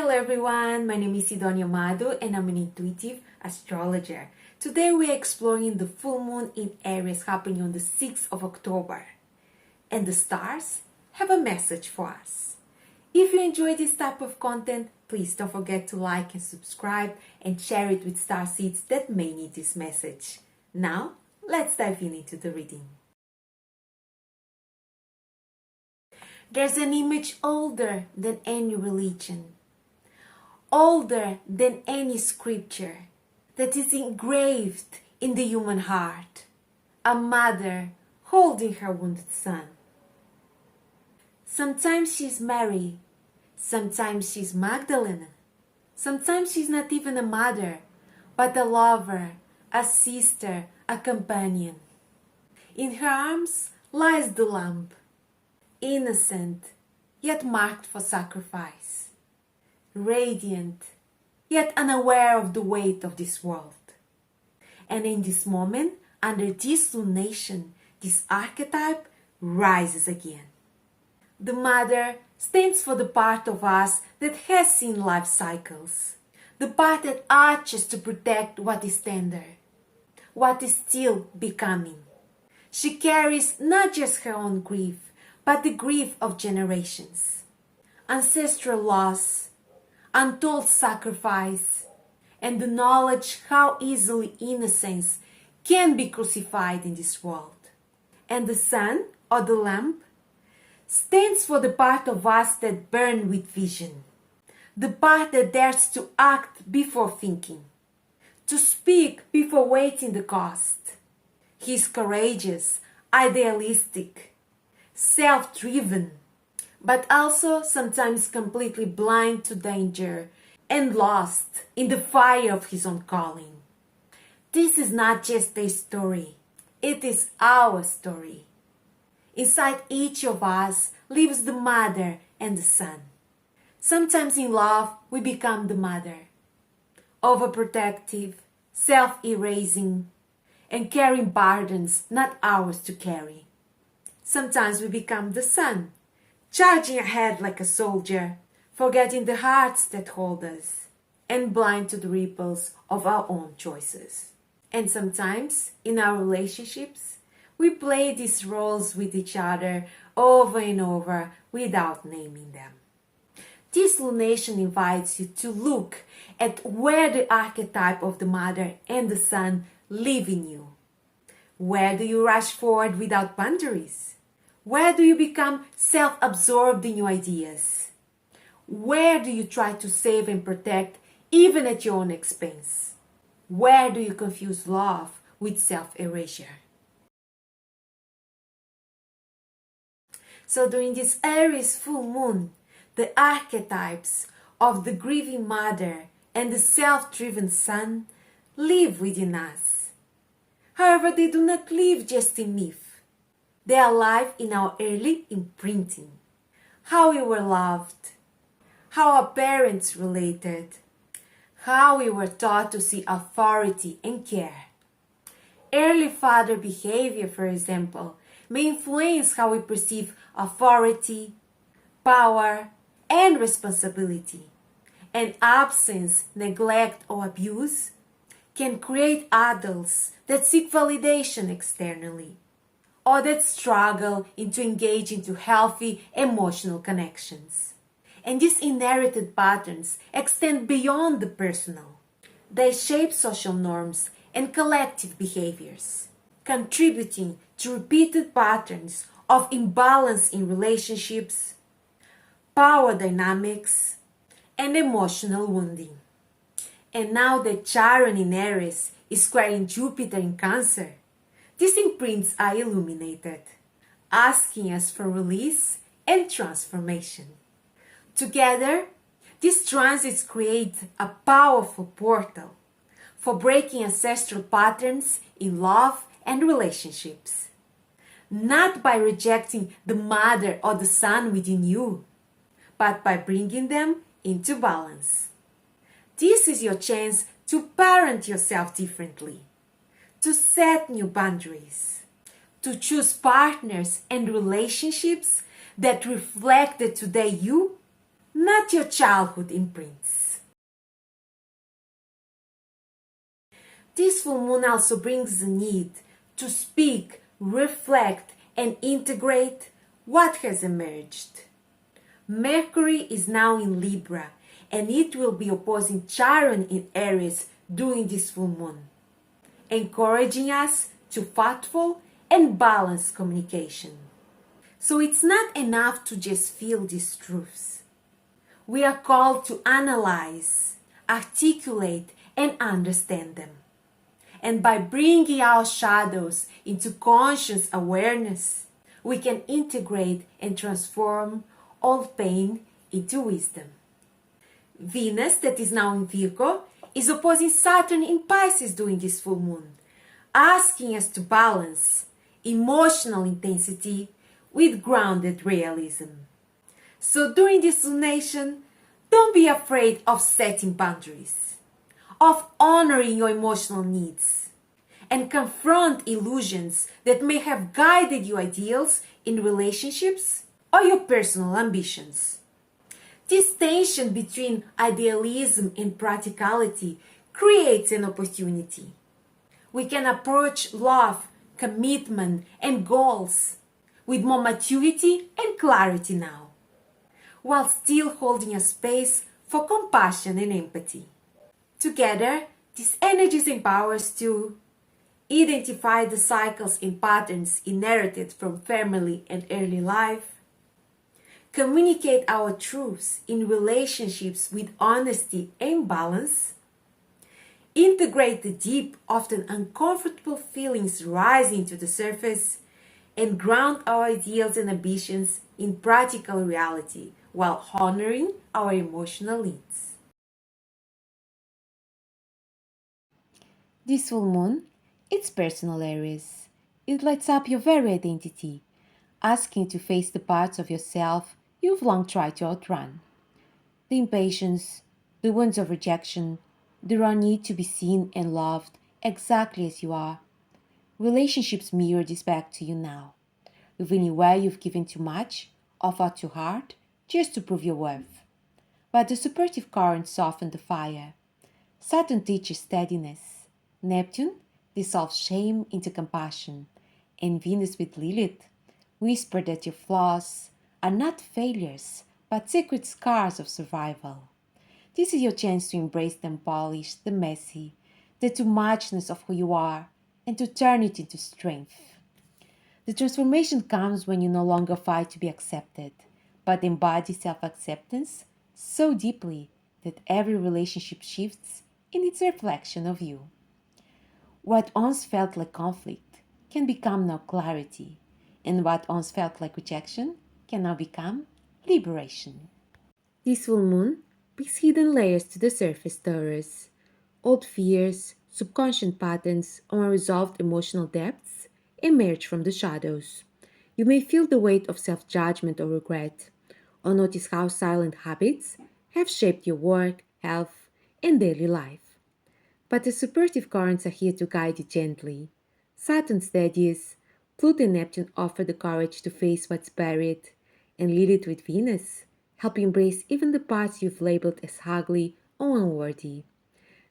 Hello everyone, my name is Sidonia Amado and I'm an intuitive astrologer. Today we are exploring the full moon in Aries happening on the 6th of October. And the stars have a message for us. If you enjoy this type of content, please don't forget to like and subscribe and share it with star seeds that may need this message. Now, let's dive into the reading. There's an image older than any religion, older than any scripture, that is engraved in the human heart. A mother holding her wounded son. Sometimes she's Mary, sometimes she's Magdalene, sometimes she's not even a mother, but a lover, a sister, a companion. In her arms lies the lamb, innocent, yet marked for sacrifice, radiant, yet unaware of the weight of this world. And in this moment, under this lunation, this archetype rises again. The mother stands for the part of us that has seen life cycles, the part that arches to protect what is tender, what is still becoming. She carries not just her own grief, but the grief of generations, ancestral loss, untold sacrifice, and the knowledge how easily innocence can be crucified in this world. And the sun, or the lamp, stands for the part of us that burn with vision, the part that dares to act before thinking, to speak before weighing the cost. He is courageous, idealistic, self-driven, but also sometimes completely blind to danger and lost in the fire of his own calling. This is not just a story, it is our story. Inside each of us lives the mother and the son. Sometimes in love we become the mother, overprotective, self-erasing, and carrying burdens not ours to carry. Sometimes we become the son, charging ahead like a soldier, forgetting the hearts that hold us, and blind to the ripples of our own choices. And sometimes, in our relationships, we play these roles with each other over and over without naming them. This lunation invites you to look at where the archetype of the mother and the son live in you. Where do you rush forward without boundaries? Where do you become self-absorbed in your ideas? Where do you try to save and protect even at your own expense? Where do you confuse love with self-erasure? So during this Aries full moon, the archetypes of the grieving mother and the self-driven son live within us. However, they do not live just in myth. They are alive in our early imprinting, how we were loved, how our parents related, how we were taught to see authority and care. Early father behavior, for example, may influence how we perceive authority, power, and responsibility. And absence, neglect, or abuse can create adults that seek validation externally, or that struggle to engage into healthy emotional connections. And these inherited patterns extend beyond the personal. They shape social norms and collective behaviors, contributing to repeated patterns of imbalance in relationships, power dynamics, and emotional wounding. And now that Chiron in Aries is squaring Jupiter in Cancer, these imprints are illuminated, asking us for release and transformation. Together, these transits create a powerful portal for breaking ancestral patterns in love and relationships. Not by rejecting the mother or the son within you, but by bringing them into balance. This is your chance to parent yourself differently, to set new boundaries, to choose partners and relationships that reflect the today you, not your childhood imprints. This full moon also brings the need to speak, reflect, and integrate what has emerged. Mercury is now in Libra, and it will be opposing Chiron in Aries during this full moon, encouraging us to thoughtful and balanced communication. So it's not enough to just feel these truths. We are called to analyze, articulate, and understand them. And by bringing our shadows into conscious awareness, we can integrate and transform all pain into wisdom. Venus, that is now in Virgo, is opposing Saturn in Pisces during this full moon, asking us to balance emotional intensity with grounded realism. So during this lunation, don't be afraid of setting boundaries, of honoring your emotional needs, and confront illusions that may have guided your ideals in relationships or your personal ambitions. This tension between idealism and practicality creates an opportunity. We can approach love, commitment, and goals with more maturity and clarity now, while still holding a space for compassion and empathy. Together, these energies empower us to identify the cycles and patterns inherited from family and early life, communicate our truths in relationships with honesty and balance, integrate the deep, often uncomfortable feelings rising to the surface, and ground our ideals and ambitions in practical reality while honoring our emotional needs. This full moon, it's personal Aries. It lights up your very identity, asking you to face the parts of yourself you've long tried to outrun. The impatience, the wounds of rejection, the raw need to be seen and loved exactly as you are. Relationships mirror this back to you now, revealing where you've given too much or fought too hard just to prove your worth. But the supportive currents soften the fire. Saturn teaches steadiness. Neptune dissolves shame into compassion. And Venus with Lilith whisper that your flaws are not failures, but secret scars of survival. This is your chance to embrace the unpolished, the messy, the too muchness of who you are, and to turn it into strength. The transformation comes when you no longer fight to be accepted, but embody self-acceptance so deeply that every relationship shifts in its reflection of you. What once felt like conflict can become now clarity, and what once felt like rejection can now become liberation. This full moon brings hidden layers to the surface, Taurus. Old fears, subconscious patterns, or unresolved emotional depths emerge from the shadows. You may feel the weight of self-judgment or regret, or notice how silent habits have shaped your work, health, and daily life. But the supportive currents are here to guide you gently. Saturn steadies, Pluto and Neptune offer the courage to face what's buried, and Lilith with Venus help you embrace even the parts you've labeled as ugly or unworthy.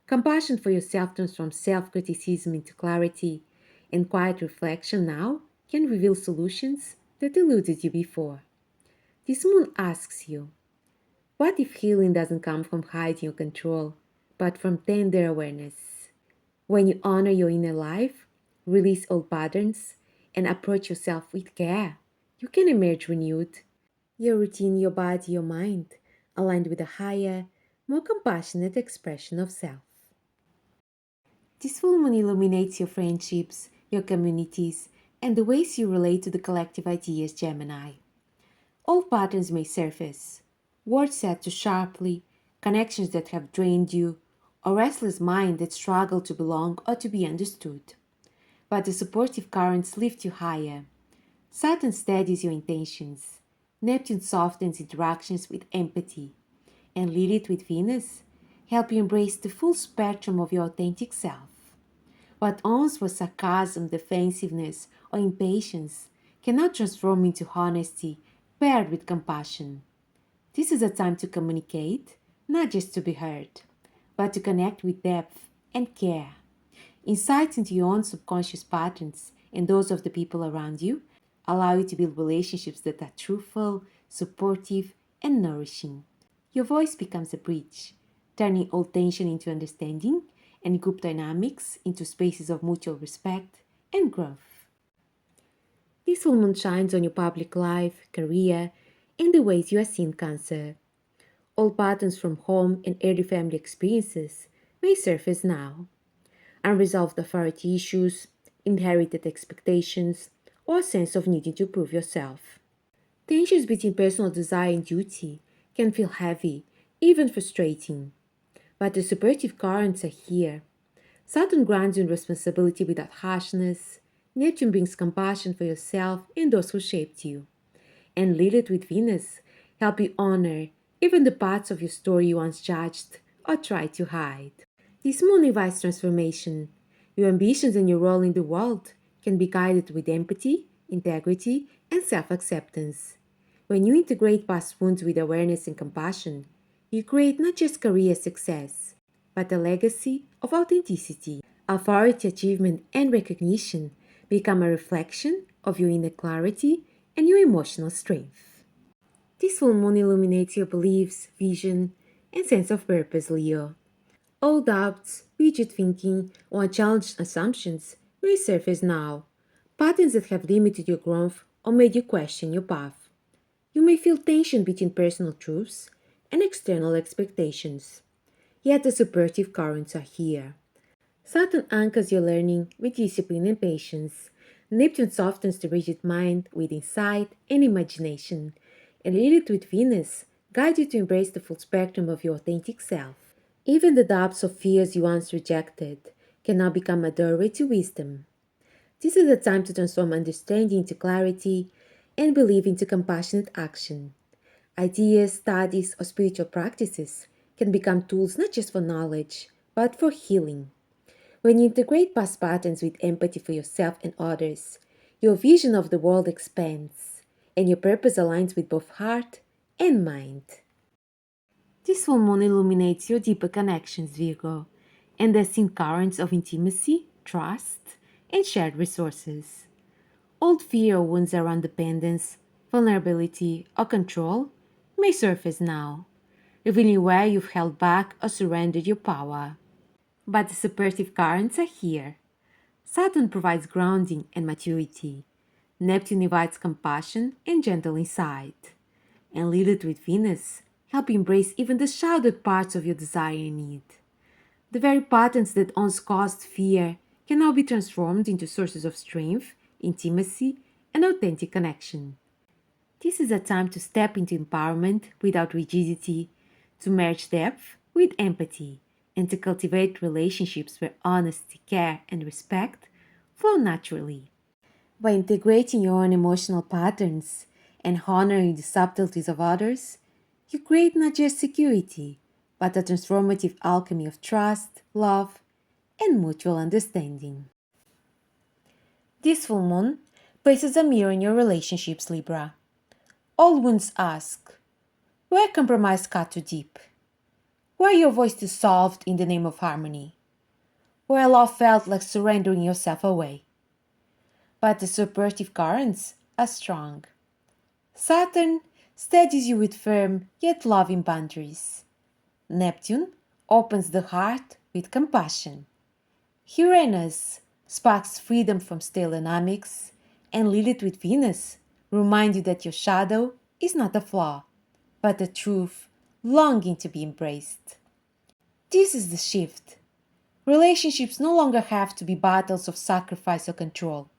Compassion for yourself transforms self-criticism into clarity, and quiet reflection now can reveal solutions that eluded you before. This moon asks you, what if healing doesn't come from hiding or control, but from tender awareness? When you honor your inner life, release old patterns, and approach yourself with care, you can emerge renewed. Your routine, your body, your mind, aligned with a higher, more compassionate expression of self. This full moon illuminates your friendships, your communities, and the ways you relate to the collective ideas, Gemini. Old patterns may surface, words said too sharply, connections that have drained you, a restless mind that struggled to belong or to be understood. But the supportive currents lift you higher. Saturn steadies your intentions. Neptune softens interactions with empathy. And Lilith with Venus help you embrace the full spectrum of your authentic self. What once was sarcasm, defensiveness, or impatience can now transform into honesty paired with compassion. This is a time to communicate, not just to be heard, but to connect with depth and care. Insights into your own subconscious patterns and those of the people around you allow you to build relationships that are truthful, supportive, and nourishing. Your voice becomes a bridge, turning old tension into understanding and group dynamics into spaces of mutual respect and growth. This full moon shines on your public life, career, and the ways you are seen, Cancer. All patterns from home and early family experiences may surface now. Unresolved authority issues, inherited expectations, or a sense of needing to prove yourself. Tensions between personal desire and duty can feel heavy, even frustrating. But the supportive currents are here. Saturn grounds you in responsibility without harshness. Neptune brings compassion for yourself and those who shaped you. And Lilith with Venus help you honor even the parts of your story you once judged or tried to hide. This moon invites transformation. Your ambitions and your role in the world can be guided with empathy, integrity, and self-acceptance. When you integrate past wounds with awareness and compassion, you create not just career success, but a legacy of authenticity. Authority, achievement, and recognition become a reflection of your inner clarity and your emotional strength. This full moon illuminates your beliefs, vision, and sense of purpose, Leo. All doubts, rigid thinking, or unchallenged assumptions may surface now, patterns that have limited your growth or made you question your path. You may feel tension between personal truths and external expectations. Yet the supportive currents are here. Saturn anchors your learning with discipline and patience. Neptune softens the rigid mind with insight and imagination. And Lilith with Venus guides you to embrace the full spectrum of your authentic self. Even the doubts or fears you once rejected can now become a doorway to wisdom. This is a time to transform understanding into clarity and belief into compassionate action. Ideas, studies, or spiritual practices can become tools not just for knowledge, but for healing. When you integrate past patterns with empathy for yourself and others, your vision of the world expands, and your purpose aligns with both heart and mind. This full moon illuminates your deeper connections, Virgo, and the seen currents of intimacy, trust, and shared resources. Old fear or wounds around dependence, vulnerability, or control may surface now, revealing where you've held back or surrendered your power. But the supportive currents are here. Saturn provides grounding and maturity. Neptune invites compassion and gentle insight. And Lilith with Venus help embrace even the shrouded parts of your desire and need. The very patterns that once caused fear can now be transformed into sources of strength, intimacy, and authentic connection. This is a time to step into empowerment without rigidity, to merge depth with empathy, and to cultivate relationships where honesty, care, and respect flow naturally. By integrating your own emotional patterns and honoring the subtleties of others, you create not just security, but a transformative alchemy of trust, love, and mutual understanding. This full moon places a mirror in your relationships, Libra. All wounds ask, where compromise cut too deep? Where your voice dissolved in the name of harmony? Where love felt like surrendering yourself away? But the supportive currents are strong. Saturn steadies you with firm yet loving boundaries. Neptune opens the heart with compassion. Uranus sparks freedom from stale dynamics, and Lilith with Venus remind you that your shadow is not a flaw, but a truth longing to be embraced. This is the shift. Relationships no longer have to be battles of sacrifice or control.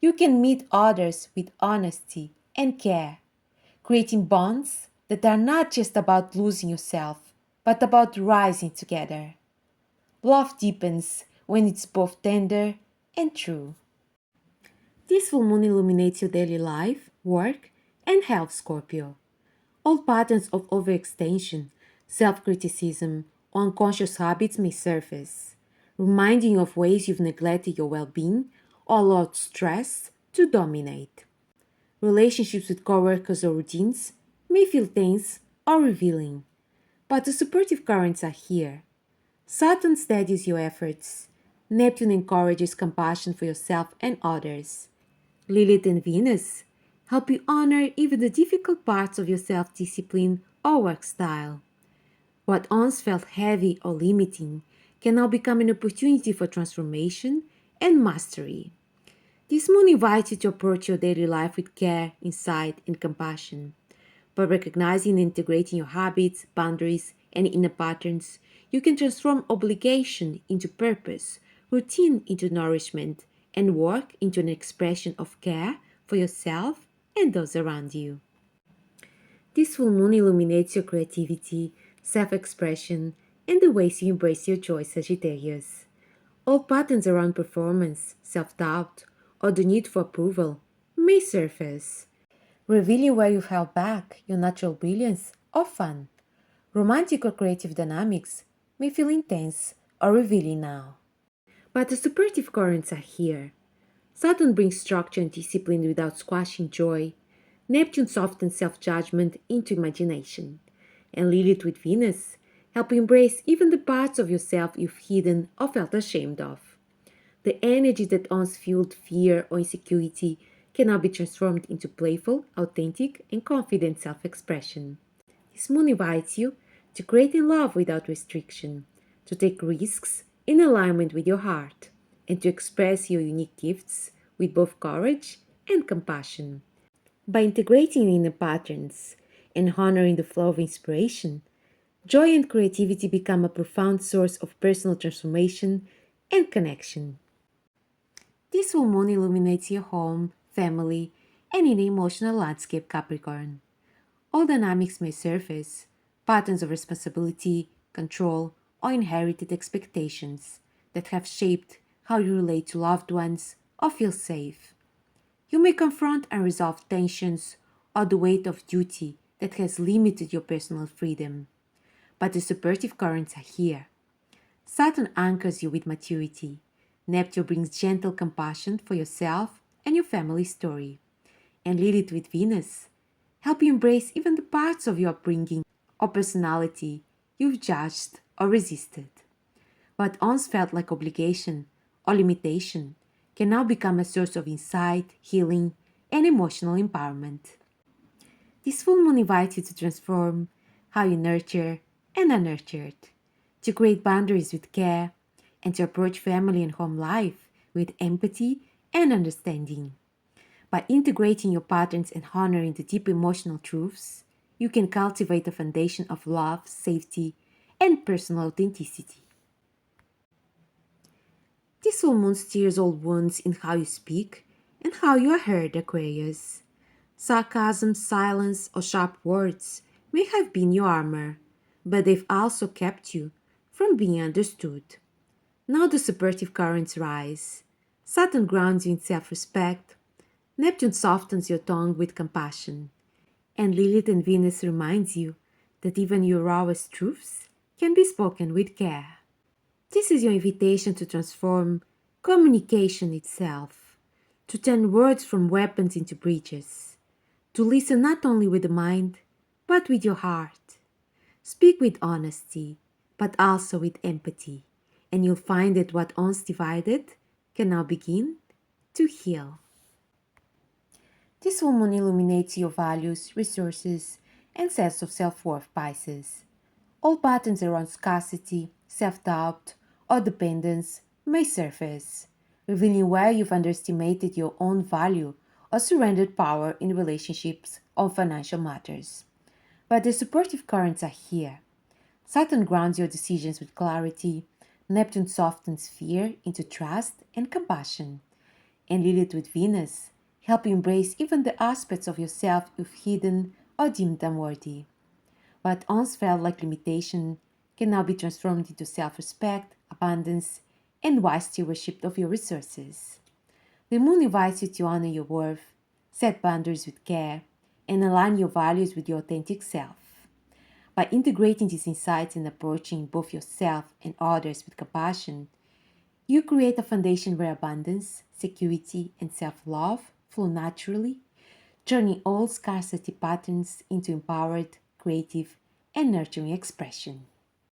You can meet others with honesty and care, creating bonds that are not just about losing yourself, but about rising together. Love deepens when it's both tender and true. This full moon illuminates your daily life, work, and health, Scorpio. All patterns of overextension, self-criticism, or unconscious habits may surface, reminding you of ways you've neglected your well-being or allowed stress to dominate. Relationships with coworkers or routines may feel tense or revealing. But the supportive currents are here. Saturn steadies your efforts. Neptune encourages compassion for yourself and others. Lilith and Venus help you honor even the difficult parts of your self-discipline or work style. What once felt heavy or limiting can now become an opportunity for transformation and mastery. This moon invites you to approach your daily life with care, insight, and compassion. By recognizing and integrating your habits, boundaries, and inner patterns, you can transform obligation into purpose, routine into nourishment, and work into an expression of care for yourself and those around you. This full moon illuminates your creativity, self-expression, and the ways you embrace your joy, Sagittarius. All patterns around performance, self-doubt, or the need for approval may surface, revealing where you've held back your natural brilliance or fun. Romantic or creative dynamics may feel intense or revealing now. But the supportive currents are here. Saturn brings structure and discipline without squashing joy. Neptune softens self-judgment into imagination. And Lilith with Venus help you embrace even the parts of yourself you've hidden or felt ashamed of. The energy that once fueled fear or insecurity can now be transformed into playful, authentic, and confident self-expression. This moon invites you to create in love without restriction, to take risks in alignment with your heart, and to express your unique gifts with both courage and compassion. By integrating inner patterns and honoring the flow of inspiration, joy and creativity become a profound source of personal transformation and connection. This full moon illuminates your home, family, and inner emotional landscape, Capricorn. All dynamics may surface, patterns of responsibility, control, or inherited expectations that have shaped how you relate to loved ones or feel safe. You may confront unresolved tensions or the weight of duty that has limited your personal freedom. But the supportive currents are here. Saturn anchors you with maturity. Neptune brings gentle compassion for yourself and your family story. And Lilith with Venus help you embrace even the parts of your upbringing or personality you've judged or resisted. What once felt like obligation or limitation can now become a source of insight, healing, and emotional empowerment. This full moon invites you to transform how you nurture and are nurtured, to create boundaries with care, and to approach family and home life with empathy and understanding. By integrating your patterns and honoring the deep emotional truths, you can cultivate a foundation of love, safety, and personal authenticity. This full moon steers old wounds in how you speak and how you are heard, Aquarius. Sarcasm, silence, or sharp words may have been your armor, but they've also kept you from being understood. Now the supportive currents rise. Saturn grounds you in self-respect. Neptune softens your tongue with compassion. And Lilith and Venus reminds you that even your rawest truths can be spoken with care. This is your invitation to transform communication itself, to turn words from weapons into bridges, to listen not only with the mind, but with your heart. Speak with honesty, but also with empathy, and you'll find that what once divided can now begin to heal. This full moon illuminates your values, resources, and sense of self-worth, Pisces. All patterns around scarcity, self-doubt, or dependence may surface, revealing where you've underestimated your own value or surrendered power in relationships or financial matters. But the supportive currents are here. Saturn grounds your decisions with clarity, Neptune softens fear into trust and compassion, and Lilith with Venus help you embrace even the aspects of yourself you've hidden or deemed unworthy. What once felt like limitation can now be transformed into self-respect, abundance, and wise stewardship of your resources. The moon invites you to honor your worth, set boundaries with care, and align your values with your authentic self. By integrating these insights and approaching both yourself and others with compassion, you create a foundation where abundance, security, and self-love flow naturally, turning all scarcity patterns into empowered, creative and nurturing expression.